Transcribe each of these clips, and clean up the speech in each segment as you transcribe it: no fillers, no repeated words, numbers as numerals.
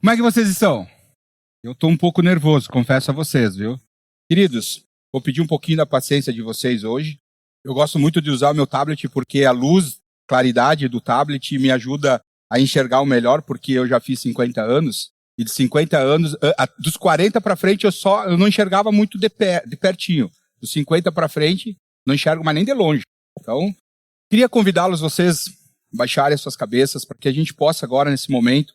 Como é que vocês estão? Eu estou um pouco nervoso, confesso a vocês, viu? Queridos, vou pedir um pouquinho da paciência de vocês hoje. Eu gosto muito de usar o meu tablet porque a luz, claridade do tablet me ajuda a enxergar o melhor, porque eu já fiz 50 anos. E de 50 anos, dos 40 para frente, eu não enxergava muito de pertinho. Dos 50 para frente, não enxergo mais nem de longe. Então, queria convidá-los, vocês, baixarem as suas cabeças, para que a gente possa agora, nesse momento,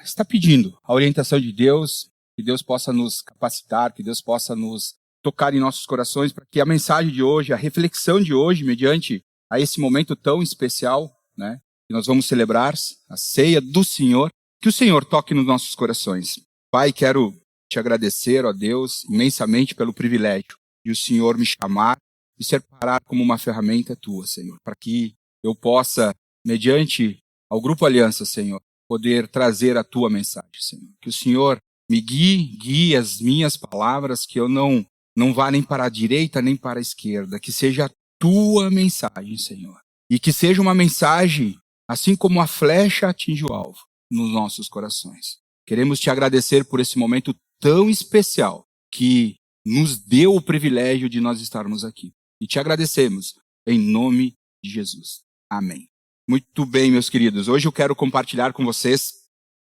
estar pedindo a orientação de Deus, que Deus possa nos capacitar, que Deus possa nos tocar em nossos corações, para que a mensagem de hoje, a reflexão de hoje, mediante a esse momento tão especial, né, que nós vamos celebrar, a ceia do Senhor, que o Senhor toque nos nossos corações. Pai, quero te agradecer, ó Deus, imensamente pelo privilégio de o Senhor me chamar e separar como uma ferramenta tua, Senhor, para que eu possa, mediante ao Grupo Aliança, Senhor, poder trazer a tua mensagem, Senhor. Que o Senhor me guie as minhas palavras, que eu não vá nem para a direita nem para a esquerda, que seja a tua mensagem, Senhor. E que seja uma mensagem, assim como a flecha atinge o alvo, nos nossos corações. Queremos te agradecer por esse momento tão especial que nos deu o privilégio de nós estarmos aqui. E te agradecemos em nome de Jesus. Amém. Muito bem, meus queridos. Hoje eu quero compartilhar com vocês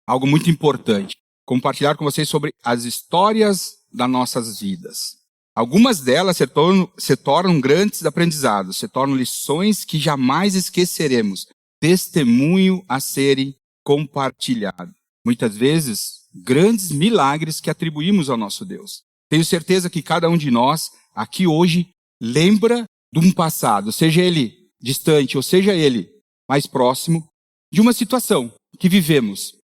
algo muito importante. Compartilhar com vocês sobre as histórias das nossas vidas. Algumas delas se tornam grandes aprendizados, se tornam lições que jamais esqueceremos. Testemunho a serem compartilhado. Muitas vezes, grandes milagres que atribuímos ao nosso Deus. Tenho certeza que cada um de nós, aqui hoje, lembra de um passado, seja ele distante ou seja ele mais próximo, de uma situação que vivemos.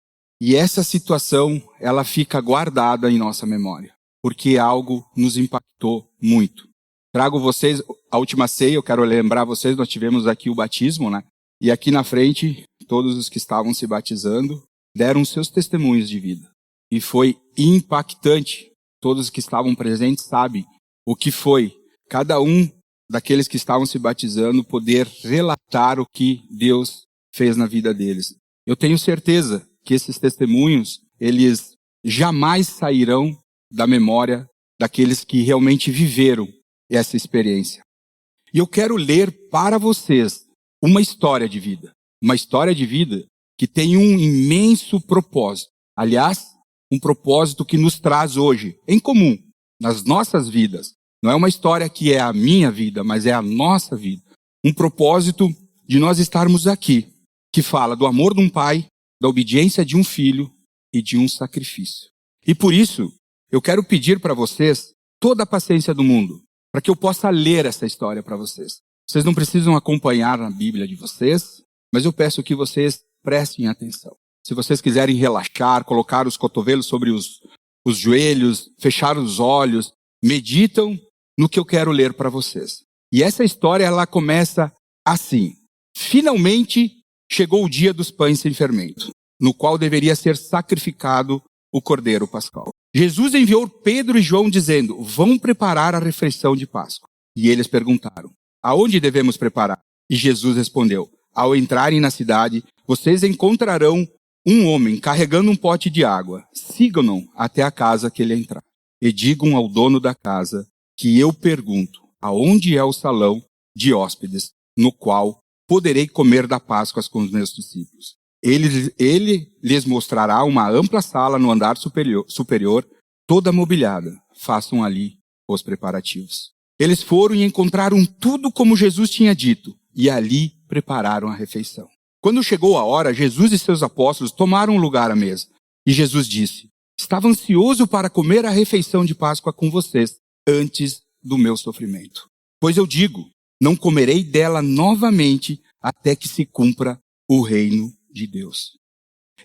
E essa situação, ela fica guardada em nossa memória, porque algo nos impactou muito. Trago vocês, a última ceia, eu quero lembrar vocês, nós tivemos aqui o batismo, né? E aqui na frente, todos os que estavam se batizando deram seus testemunhos de vida. E foi impactante. Todos que estavam presentes sabem o que foi. Cada um daqueles que estavam se batizando poder relatar o que Deus fez na vida deles. Eu tenho certeza que esses testemunhos, eles jamais sairão da memória daqueles que realmente viveram essa experiência. E eu quero ler para vocês uma história de vida. Uma história de vida que tem um imenso propósito. Aliás, um propósito que nos traz hoje, em comum, nas nossas vidas. Não é uma história que é a minha vida, mas é a nossa vida. Um propósito de nós estarmos aqui, que fala do amor de um pai, da obediência de um filho e de um sacrifício. E por isso, eu quero pedir para vocês toda a paciência do mundo, para que eu possa ler essa história para vocês. Vocês não precisam acompanhar na Bíblia de vocês, mas eu peço que vocês prestem atenção. Se vocês quiserem relaxar, colocar os cotovelos sobre os joelhos, fechar os olhos, meditam no que eu quero ler para vocês. E essa história, ela começa assim. Finalmente chegou o dia dos pães sem fermento, no qual deveria ser sacrificado o cordeiro pascal. Jesus enviou Pedro e João dizendo, vão preparar a refeição de Páscoa. E eles perguntaram, aonde devemos preparar? E Jesus respondeu, ao entrarem na cidade, vocês encontrarão um homem carregando um pote de água. Sigam-no até a casa que ele entrar. E digam ao dono da casa que eu pergunto, aonde é o salão de hóspedes, no qual poderei comer da Páscoa com os meus discípulos. Ele lhes mostrará uma ampla sala no andar superior, toda mobiliada. Façam ali os preparativos. Eles foram e encontraram tudo como Jesus tinha dito, e ali prepararam a refeição. Quando chegou a hora, Jesus e seus apóstolos tomaram lugar à mesa. E Jesus disse, estava ansioso para comer a refeição de Páscoa com vocês, antes do meu sofrimento. Pois eu digo, não comerei dela novamente, até que se cumpra o reino de Deus.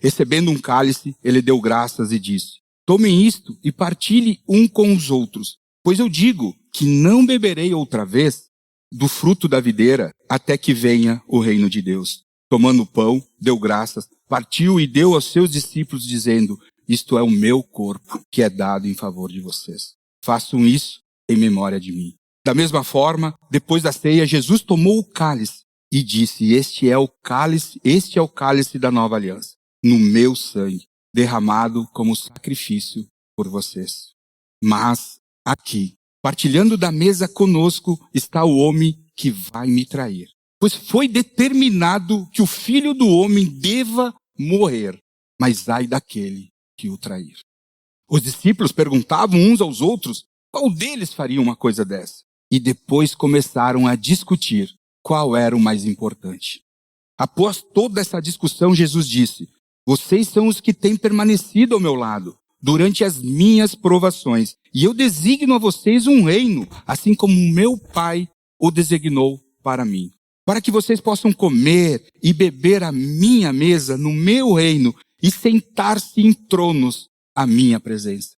Recebendo um cálice, ele deu graças e disse, tomem isto e partilhe um com os outros, pois eu digo que não beberei outra vez do fruto da videira, até que venha o reino de Deus. Tomando o pão, deu graças, partiu e deu aos seus discípulos, dizendo, isto é o meu corpo, que é dado em favor de vocês. Façam isso em memória de mim. Da mesma forma, depois da ceia, Jesus tomou o cálice e disse, este é o cálice da nova aliança, no meu sangue. derramado como sacrifício por vocês. Mas aqui, partilhando da mesa conosco, está o homem que vai me trair. Pois foi determinado que o Filho do Homem deva morrer, mas ai daquele que o trair. Os discípulos perguntavam uns aos outros qual deles faria uma coisa dessa. E depois começaram a discutir qual era o mais importante. Após toda essa discussão, Jesus disse: vocês são os que têm permanecido ao meu lado durante as minhas provações, e eu designo a vocês um reino, assim como o meu Pai o designou para mim, para que vocês possam comer e beber à minha mesa no meu reino e sentar-se em tronos à minha presença.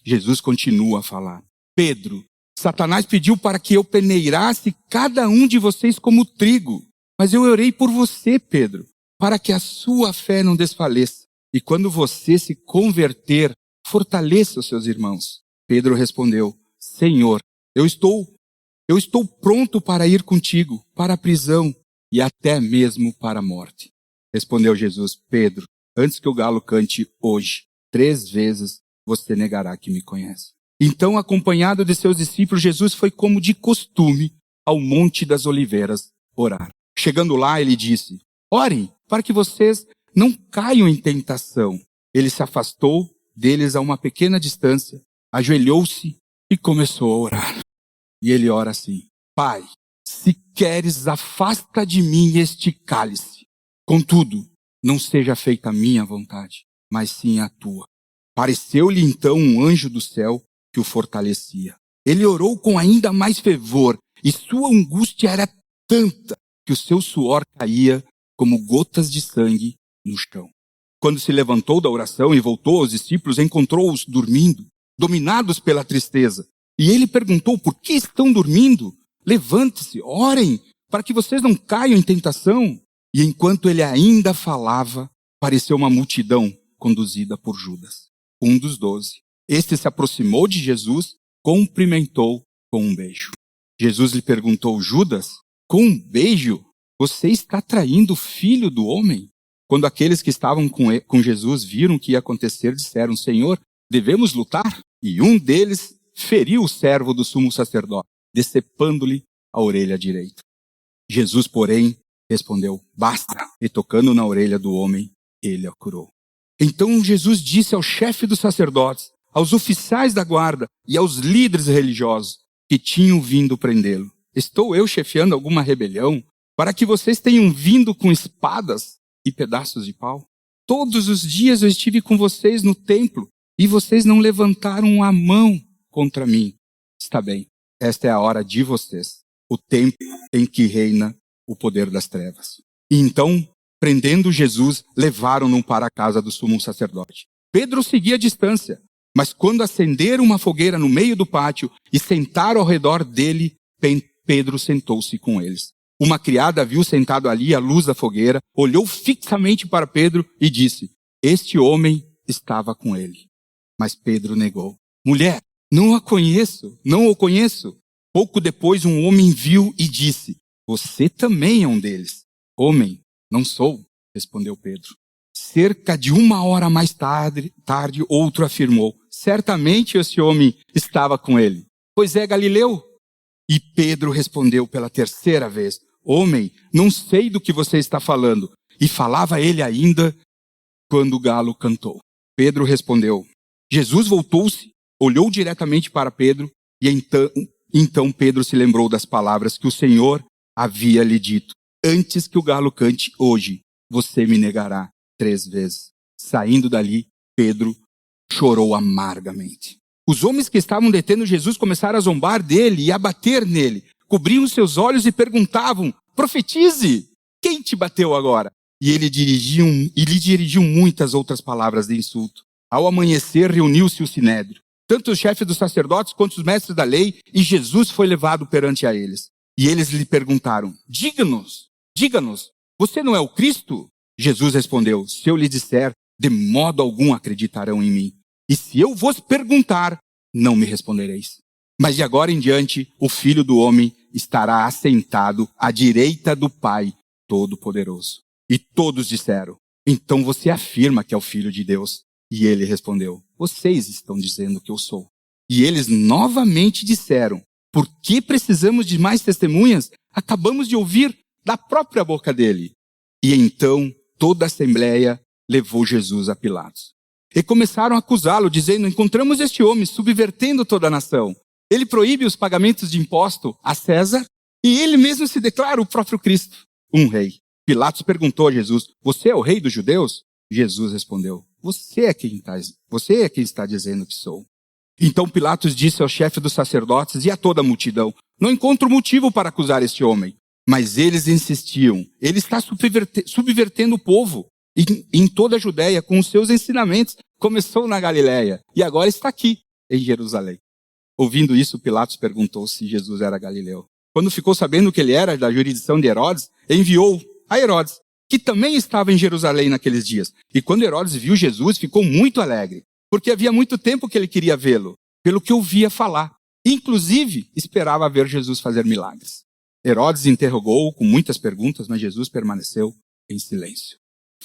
Jesus continua a falar: Pedro, Satanás pediu para que eu peneirasse cada um de vocês como trigo, mas eu orei por você, Pedro, para que a sua fé não desfaleça. E quando você se converter, fortaleça os seus irmãos. Pedro respondeu: Senhor, eu estou pronto para ir contigo, para a prisão e até mesmo para a morte. Respondeu Jesus: Pedro, antes que o galo cante hoje, 3 vezes você negará que me conhece. Então, acompanhado de seus discípulos, Jesus foi como de costume ao Monte das Oliveiras orar. Chegando lá, ele disse: orem para que vocês não caiam em tentação. Ele se afastou deles a uma pequena distância, ajoelhou-se e começou a orar. E ele ora assim: Pai, se queres, afasta de mim este cálice. Contudo, não seja feita a minha vontade, mas sim a tua. Pareceu-lhe então um anjo do céu que o fortalecia. Ele orou com ainda mais fervor, e sua angústia era tanta que o seu suor caía como gotas de sangue no chão. Quando se levantou da oração e voltou aos discípulos, encontrou-os dormindo, dominados pela tristeza. E ele perguntou: por que estão dormindo? Levante-se, orem, para que vocês não caiam em tentação. E enquanto ele ainda falava, apareceu uma multidão conduzida por Judas, um dos 12. Este se aproximou de Jesus, cumprimentou com um beijo. Jesus lhe perguntou: Judas, com um beijo, você está traindo o Filho do Homem? Quando aqueles que estavam com Jesus viram o que ia acontecer, disseram: Senhor, devemos lutar? E um deles feriu o servo do sumo sacerdote, decepando-lhe a orelha direita. Jesus, porém, respondeu: basta. E tocando na orelha do homem, ele a curou. Então Jesus disse ao chefe dos sacerdotes, aos oficiais da guarda e aos líderes religiosos que tinham vindo prendê-lo: estou eu chefiando alguma rebelião para que vocês tenham vindo com espadas e pedaços de pau? Todos os dias eu estive com vocês no templo e vocês não levantaram a mão contra mim. Está bem, esta é a hora de vocês, o tempo em que reina o poder das trevas. E então, prendendo Jesus, levaram-no para a casa do sumo sacerdote. Pedro seguia à distância, mas quando acenderam uma fogueira no meio do pátio e sentaram ao redor dele, Pedro sentou-se com eles. Uma criada viu sentado ali à luz da fogueira, olhou fixamente para Pedro e disse: este homem estava com ele. Mas Pedro negou: mulher, não o conheço. Pouco depois um homem viu e disse: você também é um deles. Homem, não sou, respondeu Pedro. Cerca de 1 hora mais tarde, outro afirmou: certamente esse homem estava com ele, pois é Galileu. E Pedro respondeu pela 3ª vez: homem, não sei do que você está falando. E falava ele ainda quando o galo cantou. Pedro respondeu. Jesus voltou-se, olhou diretamente para Pedro, e então Pedro se lembrou das palavras que o Senhor havia lhe dito: antes que o galo cante hoje, você me negará 3 vezes. Saindo dali, Pedro chorou amargamente. Os homens que estavam detendo Jesus começaram a zombar dele e a bater nele. Cobriam seus olhos e perguntavam: profetize, quem te bateu agora? E lhe dirigiam muitas outras palavras de insulto. Ao amanhecer, reuniu-se o sinédrio, tanto os chefes dos sacerdotes quanto os mestres da lei, e Jesus foi levado perante a eles. E eles lhe perguntaram: diga-nos, você não é o Cristo? Jesus respondeu: se eu lhe disser, de modo algum acreditarão em mim. E se eu vos perguntar, não me respondereis. Mas de agora em diante, o Filho do Homem estará assentado à direita do Pai Todo-Poderoso. E todos disseram: então você afirma que é o Filho de Deus. E ele respondeu: vocês estão dizendo que eu sou. E eles novamente disseram: por que precisamos de mais testemunhas? Acabamos de ouvir da própria boca dele. E então toda a assembleia levou Jesus a Pilatos. E começaram a acusá-lo, dizendo: encontramos este homem subvertendo toda a nação. Ele proíbe os pagamentos de imposto a César e ele mesmo se declara o próprio Cristo, um rei. Pilatos perguntou a Jesus: você é o rei dos judeus? Jesus respondeu: você é quem está dizendo que sou. Então Pilatos disse ao chefe dos sacerdotes e a toda a multidão: não encontro motivo para acusar este homem. Mas eles insistiam: ele está subvertendo o povo em toda a Judéia com os seus ensinamentos. Começou na Galileia e agora está aqui em Jerusalém. Ouvindo isso, Pilatos perguntou se Jesus era galileu. Quando ficou sabendo que ele era da jurisdição de Herodes, enviou a Herodes, que também estava em Jerusalém naqueles dias. E quando Herodes viu Jesus, ficou muito alegre, porque havia muito tempo que ele queria vê-lo, pelo que ouvia falar. Inclusive, esperava ver Jesus fazer milagres. Herodes interrogou-o com muitas perguntas, mas Jesus permaneceu em silêncio.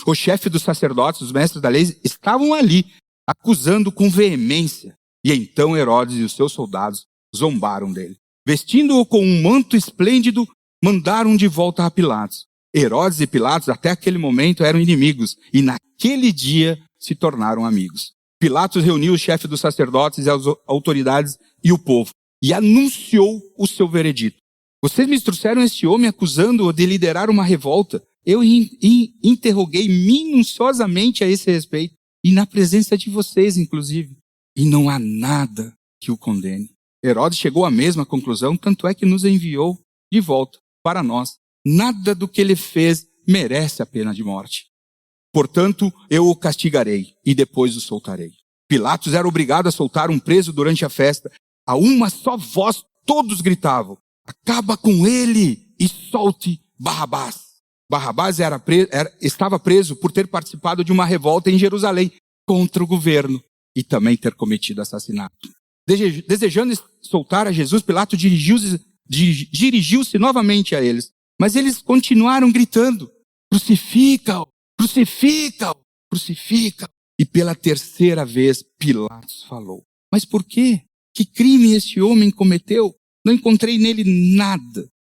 O chefe dos sacerdotes, os mestres da lei, estavam ali, acusando com veemência. E então Herodes e os seus soldados zombaram dele. Vestindo-o com um manto esplêndido, mandaram de volta a Pilatos. Herodes e Pilatos, até aquele momento, eram inimigos, e naquele dia se tornaram amigos. Pilatos reuniu o chefe dos sacerdotes e as autoridades e o povo, e anunciou o seu veredito. Vocês me trouxeram este homem acusando-o de liderar uma revolta. Eu interroguei minuciosamente a esse respeito, e na presença de vocês, inclusive. E não há nada que o condene. Herodes chegou à mesma conclusão, tanto é que nos enviou de volta para nós. Nada do que ele fez merece a pena de morte. Portanto, eu o castigarei e depois o soltarei. Pilatos era obrigado a soltar um preso durante a festa. A uma só voz todos gritavam: acaba com ele e solte Barrabás. Barrabás estava preso por ter participado de uma revolta em Jerusalém contra o governo e também ter cometido assassinato. Desejando soltar a Jesus, Pilatos dirigiu-se novamente a eles. Mas eles continuaram gritando: crucifica-o, crucifica-o, crucifica-o. E pela terceira vez Pilatos falou: mas por quê? Que crime este homem cometeu? Não encontrei nele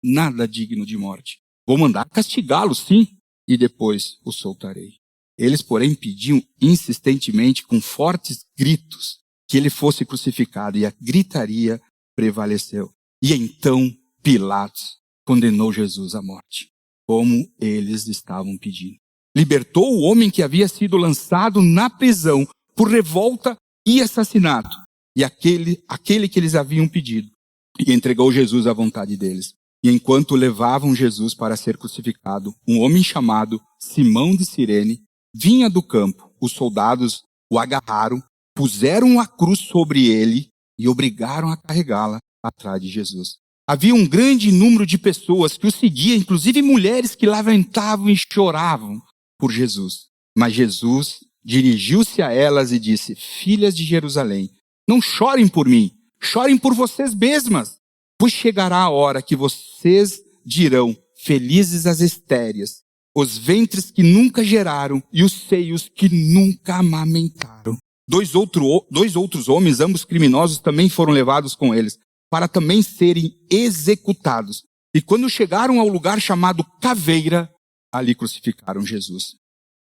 nada digno de morte. Vou mandar castigá-lo, sim, e depois o soltarei. Eles, porém, pediam insistentemente, com fortes gritos, que ele fosse crucificado, e a gritaria prevaleceu. E então Pilatos condenou Jesus à morte, como eles estavam pedindo. Libertou o homem que havia sido lançado na prisão por revolta e assassinato, e aquele que eles haviam pedido, e entregou Jesus à vontade deles. E enquanto levavam Jesus para ser crucificado, um homem chamado Simão de Cirene vinha do campo. Os soldados o agarraram, puseram a cruz sobre ele e obrigaram a carregá-la atrás de Jesus. Havia um grande número de pessoas que o seguiam, inclusive mulheres que lamentavam e choravam por Jesus. Mas Jesus dirigiu-se a elas e disse: filhas de Jerusalém, não chorem por mim, chorem por vocês mesmas, pois chegará a hora que vocês dirão: felizes as estéreas, os ventres que nunca geraram e os seios que nunca amamentaram. Dois outros homens, ambos criminosos, também foram levados com eles, para também serem executados. E quando chegaram ao lugar chamado Caveira, ali crucificaram Jesus,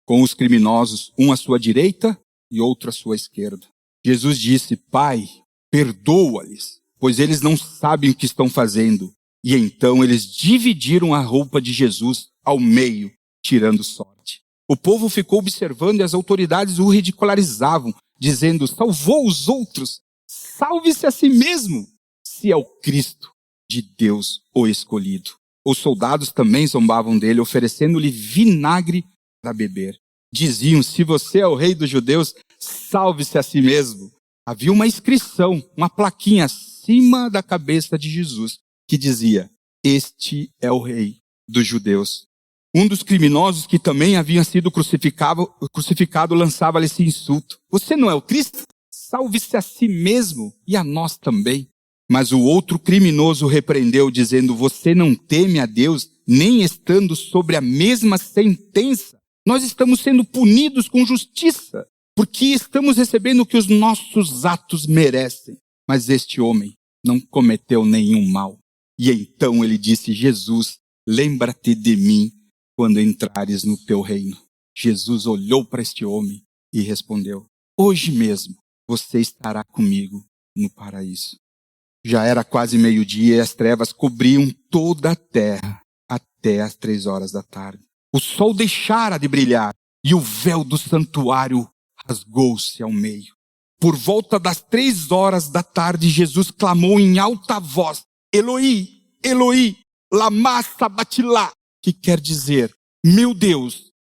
com os criminosos, um à sua direita e outro à sua esquerda. Jesus disse: Pai, perdoa-lhes, pois eles não sabem o que estão fazendo. E então eles dividiram a roupa de Jesus ao meio, tirando sorte. O povo ficou observando e as autoridades o ridicularizavam, dizendo: salvou os outros, salve-se a si mesmo, se é o Cristo de Deus, o escolhido. Os soldados também zombavam dele, oferecendo-lhe vinagre para beber. Diziam: se você é o rei dos judeus, salve-se a si mesmo. Havia uma inscrição, uma plaquinha acima da cabeça de Jesus, que dizia: este é o rei dos judeus. Um dos criminosos que também havia sido crucificado lançava-lhe esse insulto: você não é o Cristo? Salve-se a si mesmo e a nós também. Mas o outro criminoso repreendeu, dizendo: você não teme a Deus, nem estando sobre a mesma sentença? Nós estamos sendo punidos com justiça. porque estamos recebendo o que os nossos atos merecem. Mas este homem não cometeu nenhum mal. E então ele disse: Jesus, lembra-te de mim quando entrares no teu reino. Jesus olhou para este homem e respondeu: hoje mesmo você estará comigo no paraíso. Já era quase meio-dia e as trevas cobriam toda a terra até as 3 horas da tarde. O sol deixara de brilhar e o véu do santuário rasgou-se ao meio. Por volta das 3 horas da tarde, Jesus clamou em alta voz: Eloi, Eloi, lama sabatilá, que quer dizer: meu Deus,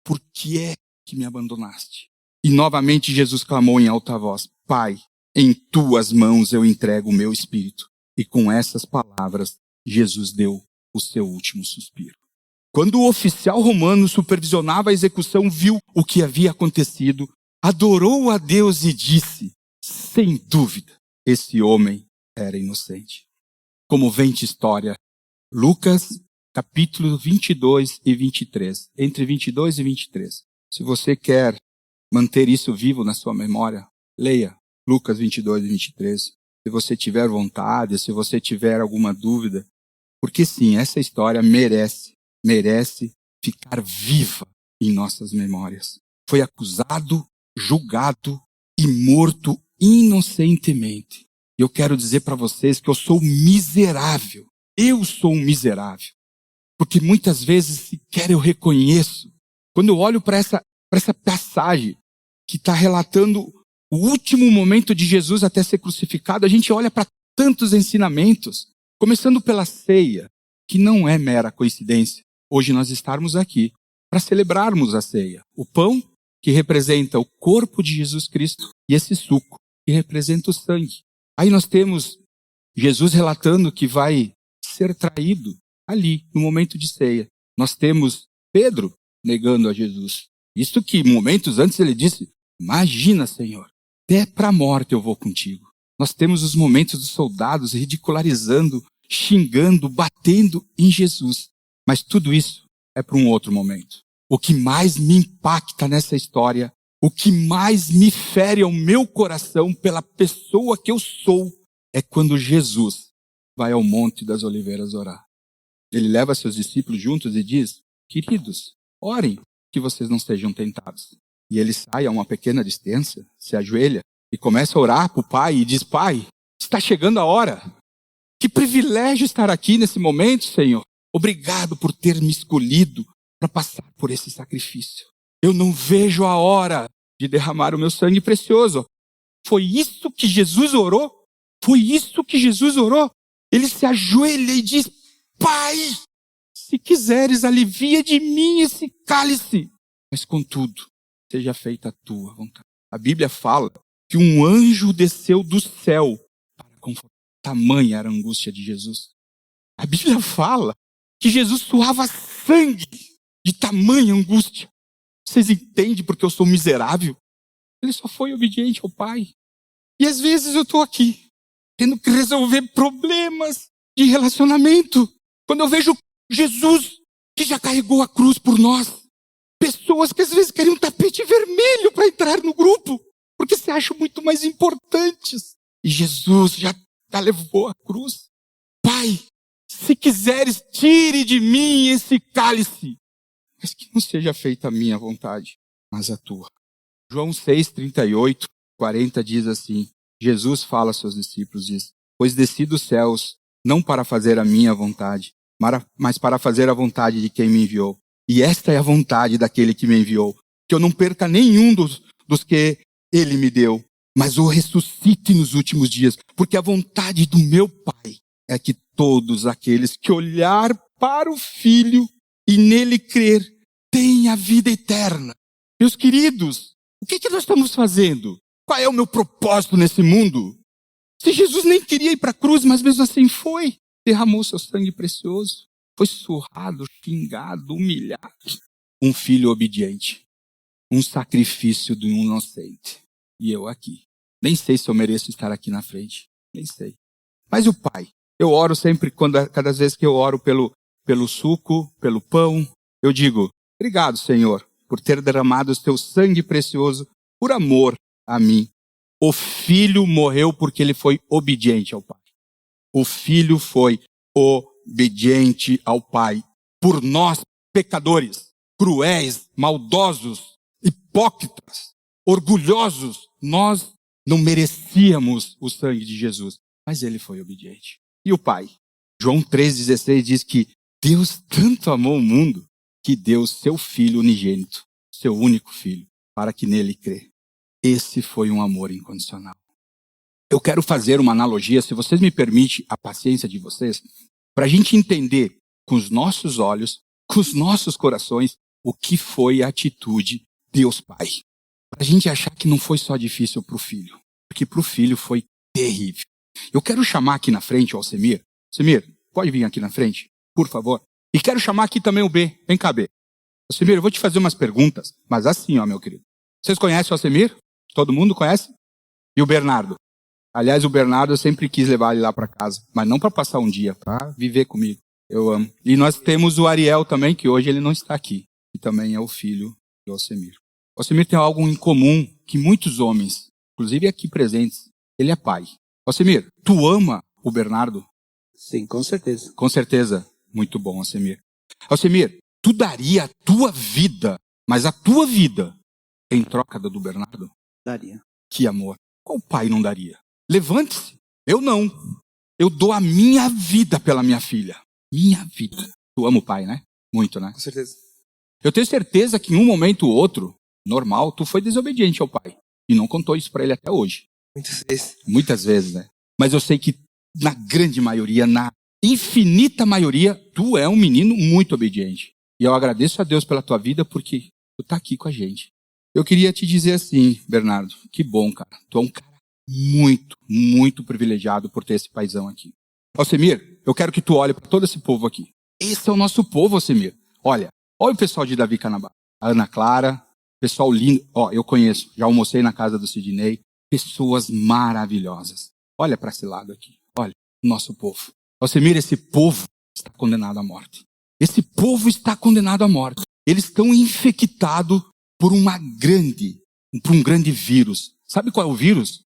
por que é que me abandonaste? E novamente Jesus clamou em alta voz: Pai, em tuas mãos eu entrego o meu espírito. E com essas palavras, Jesus deu o seu último suspiro. Quando o oficial romano supervisionava a execução viu o que havia acontecido, adorou a Deus e disse: sem dúvida, esse homem era inocente. Comovente história. Lucas, capítulo 22 e 23. Entre 22 e 23. Se você quer manter isso vivo na sua memória, leia Lucas 22 e 23. Se você tiver vontade, se você tiver alguma dúvida. Porque sim, essa história merece ficar viva em nossas memórias. Foi acusado, julgado e morto inocentemente. Eu quero dizer para vocês que eu sou miserável. Eu sou um miserável. Porque muitas vezes sequer eu reconheço. Quando eu olho para essa passagem que está relatando o último momento de Jesus até ser crucificado, a gente olha para tantos ensinamentos, começando pela ceia, que não é mera coincidência. Hoje nós estarmos aqui para celebrarmos a ceia. O pão, que representa o corpo de Jesus Cristo, e esse suco, que representa o sangue. Aí nós temos Jesus relatando que vai ser traído ali, no momento de ceia. Nós temos Pedro negando a Jesus. Isto que momentos antes ele disse: imagina, Senhor, até para a morte eu vou contigo. Nós temos os momentos dos soldados ridicularizando, xingando, batendo em Jesus. Mas tudo isso é para um outro momento. O que mais me impacta nessa história, o que mais me fere ao meu coração pela pessoa que eu sou, é quando Jesus vai ao Monte das Oliveiras orar. Ele leva seus discípulos juntos e diz: queridos, orem que vocês não sejam tentados. E ele sai a uma pequena distância, se ajoelha e começa a orar para o Pai e diz: Pai, está chegando a hora. Que privilégio estar aqui nesse momento, Senhor. Obrigado por ter me escolhido para passar por esse sacrifício. Eu não vejo a hora de derramar o meu sangue precioso. Foi isso que Jesus orou? Foi isso que Jesus orou? Ele se ajoelha e diz: Pai, se quiseres, alivia de mim esse cálice. Mas contudo, seja feita a tua vontade. A Bíblia fala que um anjo desceu do céu para confortar. Tamanha era a angústia de Jesus. A Bíblia fala que Jesus suava sangue de tamanha angústia. Vocês entendem porque eu sou miserável? Ele só foi obediente ao Pai. E às vezes eu estou aqui, tendo que resolver problemas de relacionamento. Quando eu vejo Jesus, que já carregou a cruz por nós. Pessoas que às vezes querem um tapete vermelho para entrar no grupo, porque se acham muito mais importantes. E Jesus já levou a cruz. Pai, se quiseres, tire de mim esse cálice, mas que não seja feita a minha vontade, mas a tua. João 6, 38, 40 diz assim, Jesus fala aos seus discípulos, diz: pois desci dos céus, não para fazer a minha vontade, mas para fazer a vontade de quem me enviou. E esta é a vontade daquele que me enviou, que eu não perca nenhum dos que ele me deu, mas o ressuscite nos últimos dias, porque a vontade do meu Pai é que todos aqueles que olhar para o Filho e nele crer, tenham a vida eterna. Meus queridos, o que nós estamos fazendo? Qual é o meu propósito nesse mundo? Se Jesus nem queria ir para a cruz, mas mesmo assim foi, derramou seu sangue precioso, foi surrado, xingado, humilhado. Um filho obediente, um sacrifício de um inocente. E eu aqui. Nem sei se eu mereço estar aqui na frente. Nem sei. Mas o Pai, eu oro sempre, cada vez que eu oro pelo suco, pelo pão, eu digo: obrigado, Senhor, por ter derramado o teu sangue precioso por amor a mim. O Filho morreu porque ele foi obediente ao Pai. O Filho foi obediente ao Pai. Por nós, pecadores, cruéis, maldosos, hipócritas, orgulhosos, nós não merecíamos o sangue de Jesus, mas ele foi obediente. E o Pai? João 3,16 diz que Deus tanto amou o mundo que deu seu Filho unigênito, seu único Filho, para que nele crê. Esse foi um amor incondicional. Eu quero fazer uma analogia, se vocês me permitem a paciência de vocês, para a gente entender com os nossos olhos, com os nossos corações, o que foi a atitude de Deus Pai. Para a gente achar que não foi só difícil para o Filho, porque para o Filho foi terrível. Eu quero chamar aqui na frente o Alcemir. Alcemir, pode vir aqui na frente, por favor. E quero chamar aqui também o B. Vem cá, B. Alcemir, eu vou te fazer umas perguntas, mas assim, ó, meu querido. Vocês conhecem o Alcemir? Todo mundo conhece? E o Bernardo? Aliás, o Bernardo eu sempre quis levar ele lá para casa, mas não para passar um dia, para viver comigo. Eu amo. E nós temos o Ariel também, que hoje ele não está aqui, que também é o filho do Alcemir. O Alcemir tem algo em comum que muitos homens, inclusive aqui presentes, ele é pai. Alcemir, tu ama o Bernardo? Sim, com certeza. Com certeza. Muito bom, Alcemir. Alcemir, tu daria a tua vida, mas a tua vida, em troca da do Bernardo? Daria. Que amor. Qual pai não daria? Levante-se. Eu não. Eu dou a minha vida pela minha filha. Minha vida. Tu ama o pai, né? Muito, né? Com certeza. Eu tenho certeza que em um momento ou outro, normal, tu foi desobediente ao pai. E não contou isso para ele até hoje. Muitas vezes. Muitas vezes, né? Mas eu sei que na grande maioria, na infinita maioria, tu é um menino muito obediente. E eu agradeço a Deus pela tua vida porque tu tá aqui com a gente. Eu queria te dizer assim, Bernardo, que bom, cara. Tu é um cara muito, muito privilegiado por ter esse paizão aqui. Alcemir, eu quero que tu olhe para todo esse povo aqui. Esse é o nosso povo, Alcemir. Olha o pessoal de Davi Canabá. A Ana Clara, pessoal lindo. Ó, eu conheço, já almocei na casa do Sidney. Pessoas maravilhosas. Olha para esse lado aqui. Olha, o nosso povo. Alcemir, esse povo está condenado à morte. Esse povo está condenado à morte. Eles estão infectados por um grande vírus. Sabe qual é o vírus?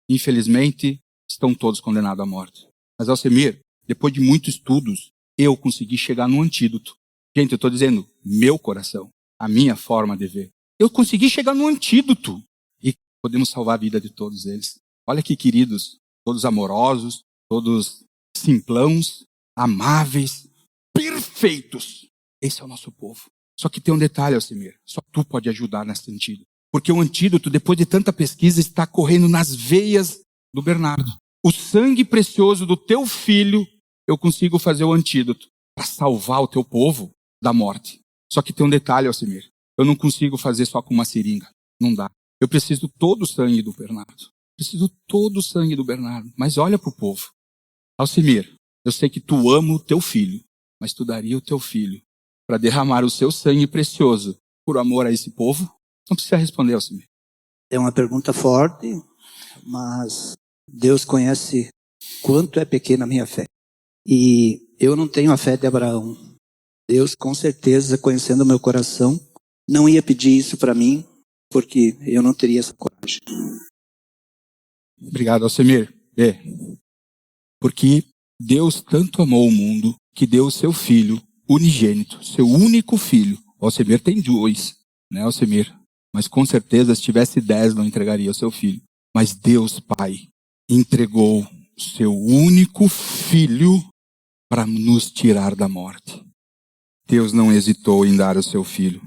Infelizmente, estão todos condenados à morte. Mas, Alcemir, depois de muitos estudos, eu consegui chegar no antídoto. Gente, eu estou dizendo, meu coração, a minha forma de ver. Eu consegui chegar no antídoto. E podemos salvar a vida de todos eles. Olha que queridos, todos amorosos, todos simplãos, amáveis, perfeitos. Esse é o nosso povo. Só que tem um detalhe, Alcemir. Só tu pode ajudar nesse antídoto. Porque o antídoto, depois de tanta pesquisa, está correndo nas veias do Bernardo. O sangue precioso do teu filho, eu consigo fazer o antídoto para salvar o teu povo da morte. Só que tem um detalhe, Alcemir. Eu não consigo fazer só com uma seringa. Não dá. Eu preciso todo o sangue do Bernardo. Preciso todo o sangue do Bernardo. Mas olha para o povo. Alcemir, eu sei que tu ama o teu filho, mas tu daria o teu filho para derramar o seu sangue precioso por amor a esse povo? Não precisa responder, Alcemir. É uma pergunta forte, mas Deus conhece quanto é pequena a minha fé. E eu não tenho a fé de Abraão. Deus, com certeza, conhecendo o meu coração, não ia pedir isso para mim, porque eu não teria essa coragem. Obrigado, Alcemir. Porque Deus tanto amou o mundo que deu o seu filho unigênito, seu único filho. O Alcemir tem 2, né, Alcemir? Mas com certeza, se tivesse 10, não entregaria o seu filho. Mas Deus, Pai, entregou o seu único filho para nos tirar da morte. Deus não hesitou em dar o seu filho.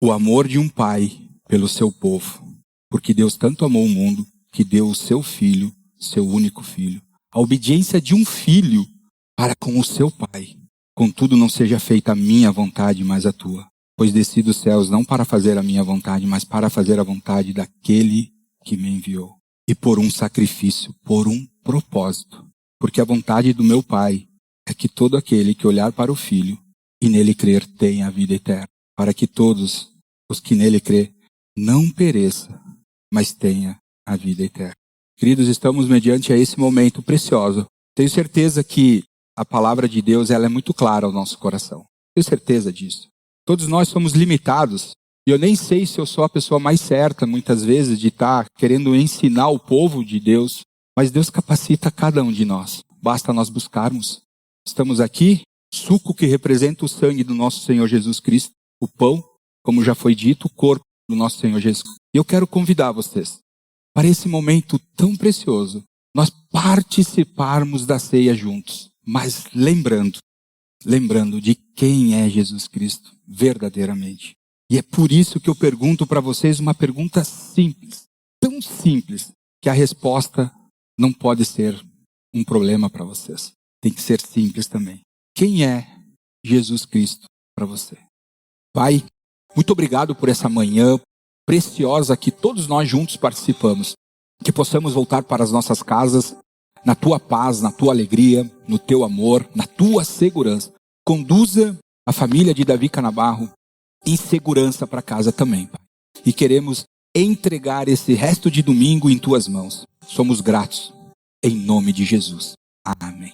O amor de um pai pelo seu povo. Porque Deus tanto amou o mundo que deu o seu filho, seu único filho. A obediência de um filho para com o seu pai. Contudo, não seja feita a minha vontade, mas a tua. Pois desci dos céus não para fazer a minha vontade, mas para fazer a vontade daquele que me enviou. E por um sacrifício, por um propósito. Porque a vontade do meu Pai é que todo aquele que olhar para o Filho e nele crer tenha a vida eterna. Para que todos os que nele crê não pereça, mas tenha a vida eterna. Queridos, estamos mediante a esse momento precioso. Tenho certeza que a palavra de Deus ela é muito clara ao nosso coração. Tenho certeza disso. Todos nós somos limitados E eu nem sei se eu sou a pessoa mais certa, muitas vezes, de estar querendo ensinar o povo de Deus, mas Deus capacita cada um de nós. Basta nós buscarmos. Estamos aqui, suco que representa o sangue do nosso Senhor Jesus Cristo, o pão, como já foi dito, o corpo do nosso Senhor Jesus. E eu quero convidar vocês para esse momento tão precioso, nós participarmos da ceia juntos, mas lembrando de quem é Jesus Cristo verdadeiramente. E é por isso que eu pergunto para vocês uma pergunta simples, tão simples, que a resposta não pode ser um problema para vocês. Tem que ser simples também. Quem é Jesus Cristo para você? Pai, muito obrigado por essa manhã preciosa que todos nós juntos participamos. Que possamos voltar para as nossas casas na tua paz, na tua alegria, no teu amor, na tua segurança. Conduza a família de Davi Canabarro em segurança para casa também, Pai. E queremos entregar esse resto de domingo em tuas mãos. Somos gratos. Em nome de Jesus. Amém.